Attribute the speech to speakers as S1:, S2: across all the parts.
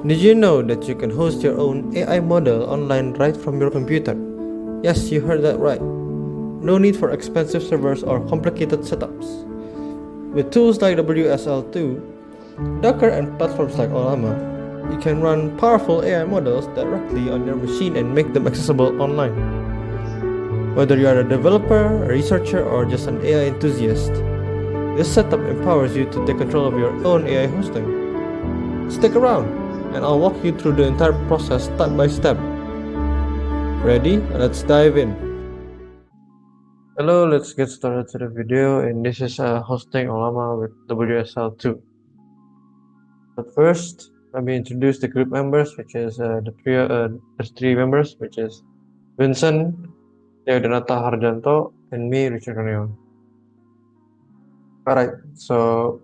S1: Did you know that you can host your own AI model online right from your computer? Yes, you heard that right. No need for expensive servers or complicated setups. With tools like WSL2, Docker, and platforms like Olama, you can run powerful AI models directly on your machine and make them accessible online. Whether you are a developer, a researcher, or just an AI enthusiast, this setup empowers you to take control of your own AI hosting. Stick around, and I'll walk you through the entire process step by step. Ready? Let's dive in. Hello, let's get started to the video, and this is hosting Olama with WSL2. But first, let me introduce the group members, which is there's three members, which is Vincent, Deodanata Harjanto, and me, Richard Corneo. Alright, so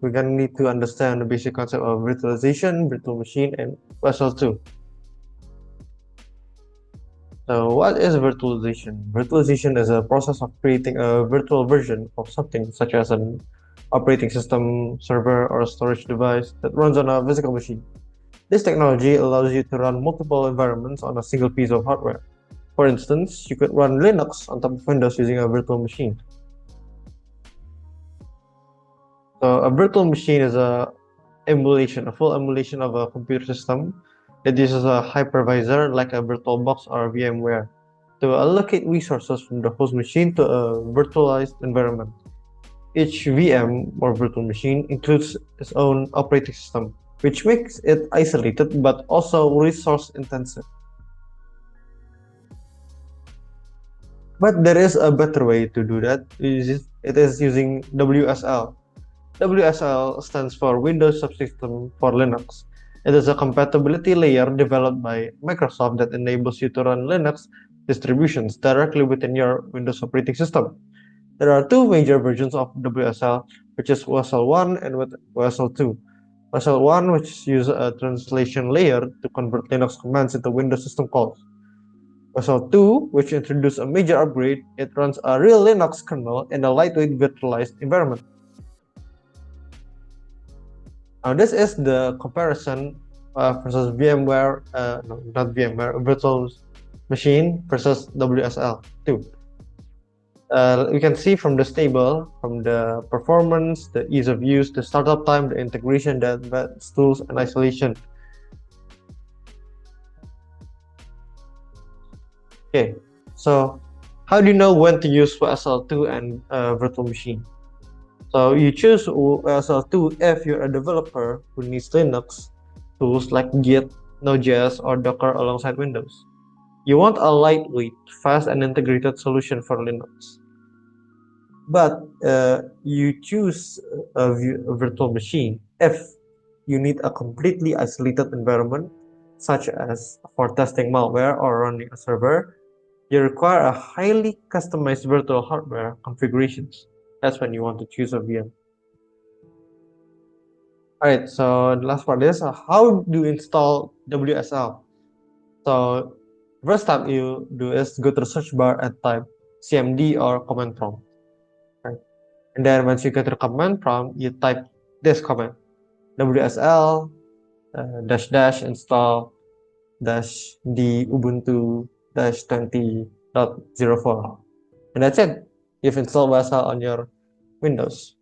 S1: we're gonna need to understand the basic concept of virtualization, virtual machine, and WSL2. So what is virtualization? Virtualization is a process of creating a virtual version of something such as an operating system, server, or a storage device that runs on a physical machine. This technology allows you to run multiple environments on a single piece of hardware. For instance, you could run Linux on top of Windows using a virtual machine. So a virtual machine is a full emulation of a computer system that uses a hypervisor like a VirtualBox or VMware to allocate resources from the host machine to a virtualized environment. Each VM or virtual machine includes its own operating system, which makes it isolated but also resource intensive. But there is a better way to do that. It is using WSL. WSL stands for Windows Subsystem for Linux. It is a compatibility layer developed by Microsoft that enables you to run Linux distributions directly within your Windows operating system. There are two major versions of WSL, which is WSL1 and WSL2. WSL1, which uses a translation layer to convert Linux commands into Windows system calls. WSL2, which introduced a major upgrade, it runs a real Linux kernel in a lightweight virtualized environment. Now this is the comparison versus VMware, not VMware, virtual machine versus WSL2. We can see from this table, from the performance, the ease of use, the startup time, the integration, the advanced tools, and isolation. Okay, so how do you know when to use WSL2 and virtual machine? So you choose WSL2 if you're a developer who needs Linux tools like Git, Node.js, or Docker alongside Windows. You want a lightweight, fast, and integrated solution for Linux. But you choose a virtual machine if you need a completely isolated environment, such as for testing malware or running a server. You require a highly customized virtual hardware configurations. That's when you want to choose a VM. Alright, so the last part is how do you install WSL? So first step you do is go to the search bar and type cmd or command prompt. Right? And then once you get to the command prompt, you type this command WSL -- install -d ubuntu -20.04, and that's it. You've installed WSL on your Windows.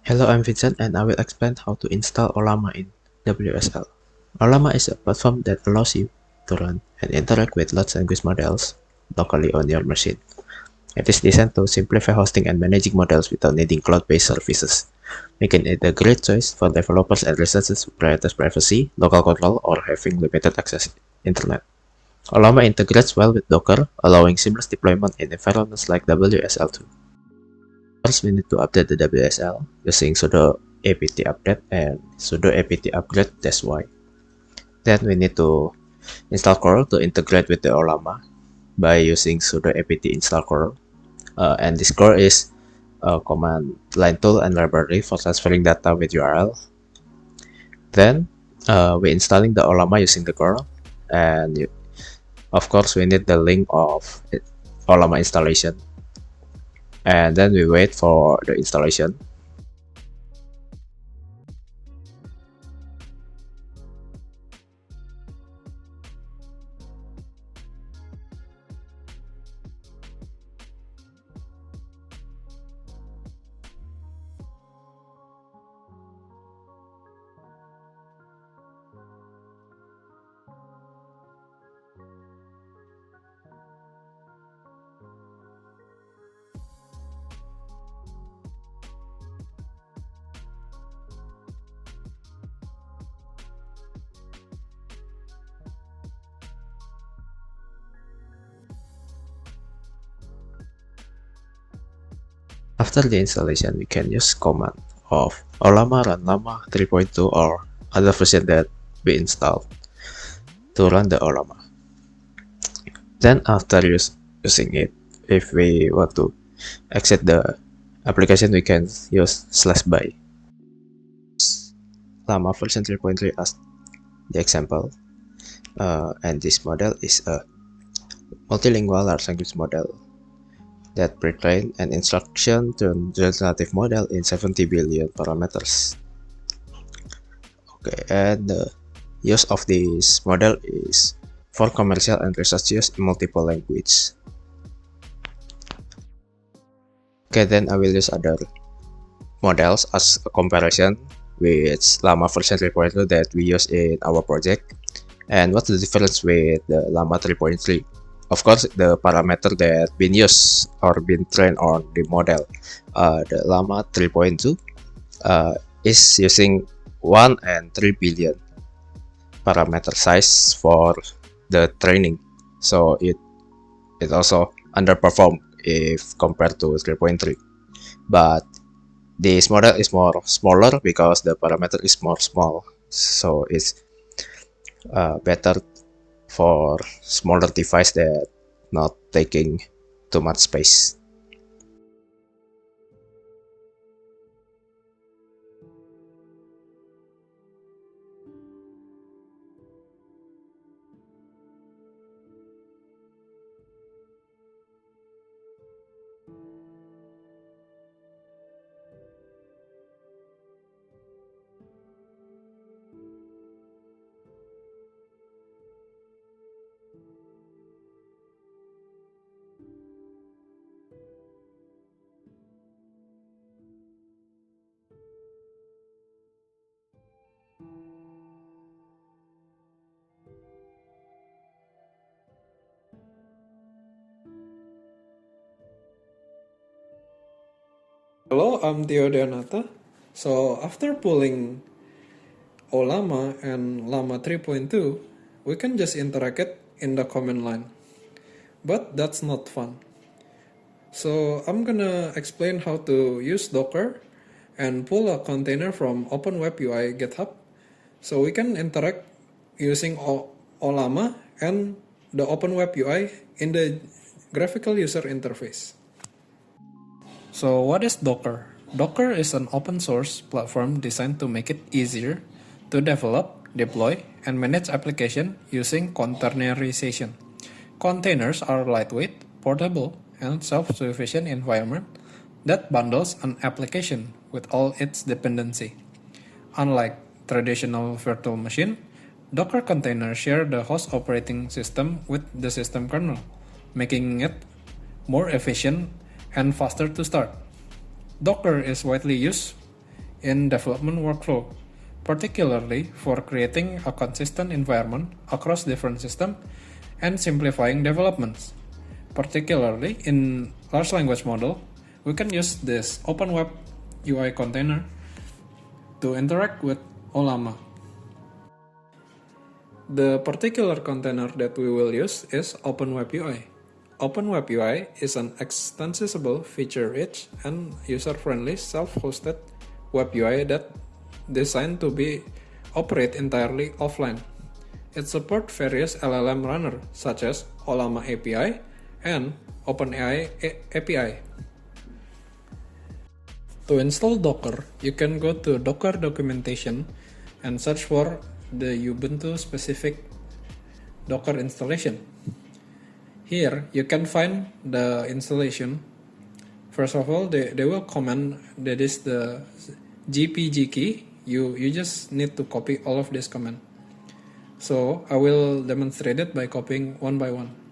S2: Hello, I'm Vincent and I will explain how to install Olama in WSL. Olama is a platform that allows you to run and interact with large language models locally on your machine. It is designed to simplify hosting and managing models without needing cloud-based services, making it a great choice for developers and researchers who prioritize privacy, local control, or having limited access to internet. Olama integrates well with Docker, allowing seamless deployment in environments like WSL2. First, we need to update the WSL using sudo apt update and sudo apt upgrade -y. Then we need to install curl to integrate with the Olama by using sudo apt install curl. And this curl is a command line tool and library for transferring data with URL. Then we installing the Ollama using the kernel, and of course we need the link of Ollama installation, and then we wait for the installation. After the installation, we can use command of Ollama run llama 3.2 or other version that we installed to run the Ollama. Then after using it, if we want to exit the application, we can use /by. Llama version 3.3 as the example, and this model is a multilingual large language model that pre-trained an instruction to generative model in 70 billion parameters. Okay, and the use of this model is for commercial and research use in multiple languages. Okay, then I will use other models as a comparison with Llama version 3.2 that we use in our project, and what's the difference with the Llama 3.3. Of course, the parameter that been used or been trained on the model, the Llama 3.2 is using 1 and 3 billion parameter size for the training, so it also underperformed if compared to 3.3. But this model is more smaller because the parameter is more small, so it's better for smaller device that not taking too much space.
S3: Hello, I'm Theo Deonata. So after pulling Ollama and Llama 3.2, we can just interact it in the command line. But that's not fun. So I'm gonna explain how to use Docker and pull a container from OpenWebUI GitHub so we can interact using Ollama and the OpenWebUI in the graphical user interface. So what is Docker? Docker is an open source platform designed to make it easier to develop, deploy, and manage applications using containerization. Containers are lightweight, portable, and self-sufficient environment that bundles an application with all its dependency. Unlike traditional virtual machine, Docker containers share the host operating system with the system kernel, making it more efficient and faster to start. Docker is widely used in development workflow, particularly for creating a consistent environment across different systems and simplifying developments. Particularly in large language model, we can use this OpenWeb UI container to interact with Ollama. The particular container that we will use is OpenWebUI. OpenWebUI is an extensible, feature-rich, and user-friendly self-hosted web UI that designed to be operate entirely offline. It supports various LLM runners such as Ollama API and OpenAI API. To install Docker, you can go to Docker documentation and search for the Ubuntu specific Docker installation. Here you can find the installation. First of all, they will comment that is the GPG key. You just need to copy all of this command. So I will demonstrate it by copying one by one.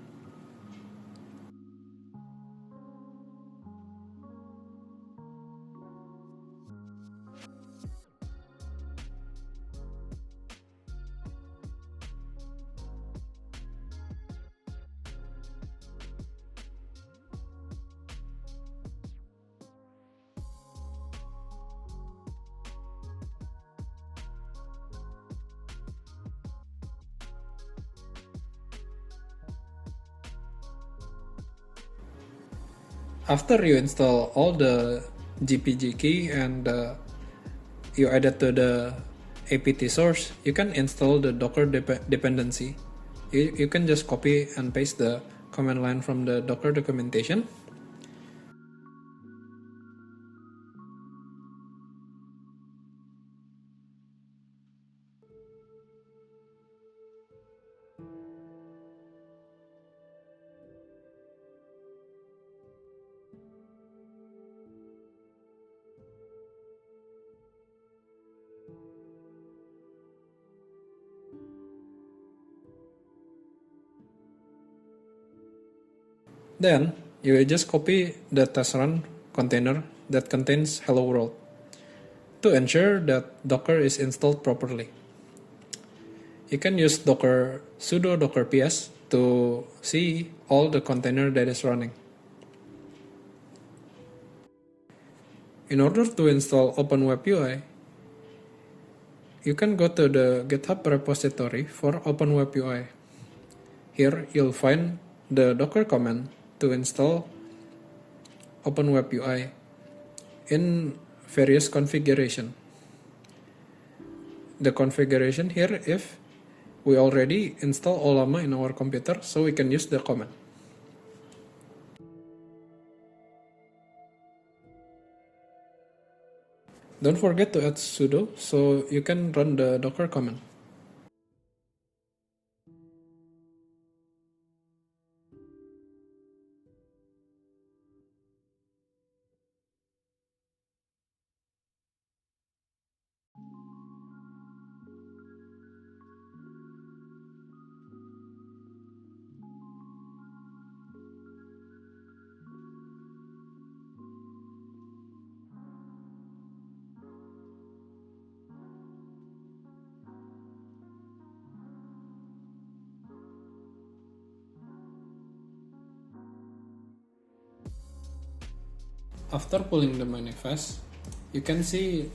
S3: After you install all the GPG key and you add it to the apt source, you can install the Docker dependency. You can just copy and paste the command line from the Docker documentation. Then you will just copy the test run container that contains hello world to ensure that Docker is installed properly. You can use sudo docker ps to see all the container that is running. In order to install OpenWebUI, you can go to the GitHub repository for OpenWebUI. Here you'll find the Docker command to install OpenWebUI in various configuration. The configuration here, if we already install Ollama in our computer, so we can use the command. Don't forget to add sudo so you can run the Docker command. After pulling the manifest, you can see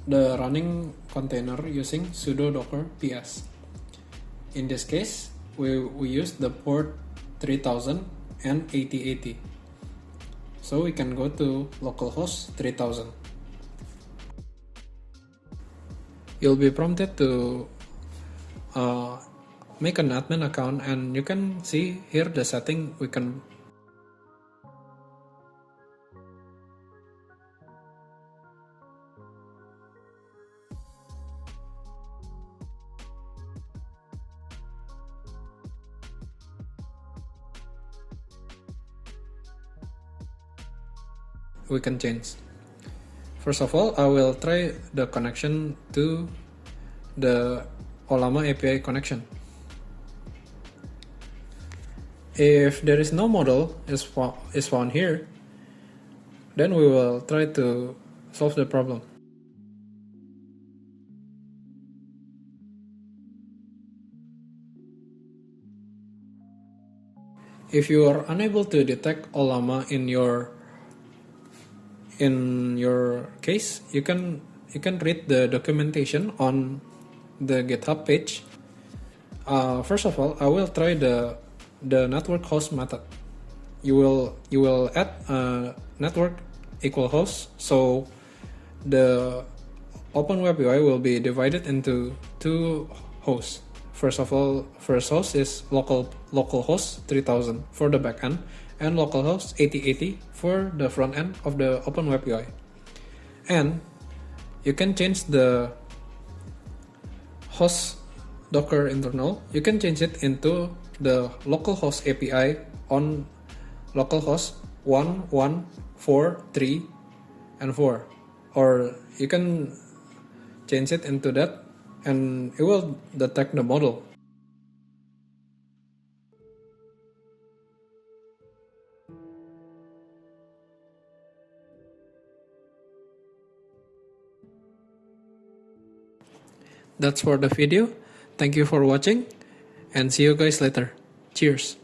S3: the running container using sudo docker ps. In this case, we use the port 3000 and 8080. So we can go to localhost 3000. You'll be prompted to make an admin account, and you can see here the setting we can change. First of all, I will try the connection to the Ollama API connection. If there is no model is found here, then we will try to solve the problem. If you are unable to detect Ollama in your case, you can read the documentation on the GitHub page. First of all, I will try the network host method. You will add a network equal host, so the OpenWebUI will be divided into two hosts. First host is localhost 3000 for the backend, and localhost 8080 for the front end of the OpenWeb UI. And you can change the host Docker internal, you can change it into the localhost API on localhost 1, 1, 4, 3, and 4. Or you can change it into that and it will detect the model. That's for the video. Thank you for watching and see you guys later. Cheers.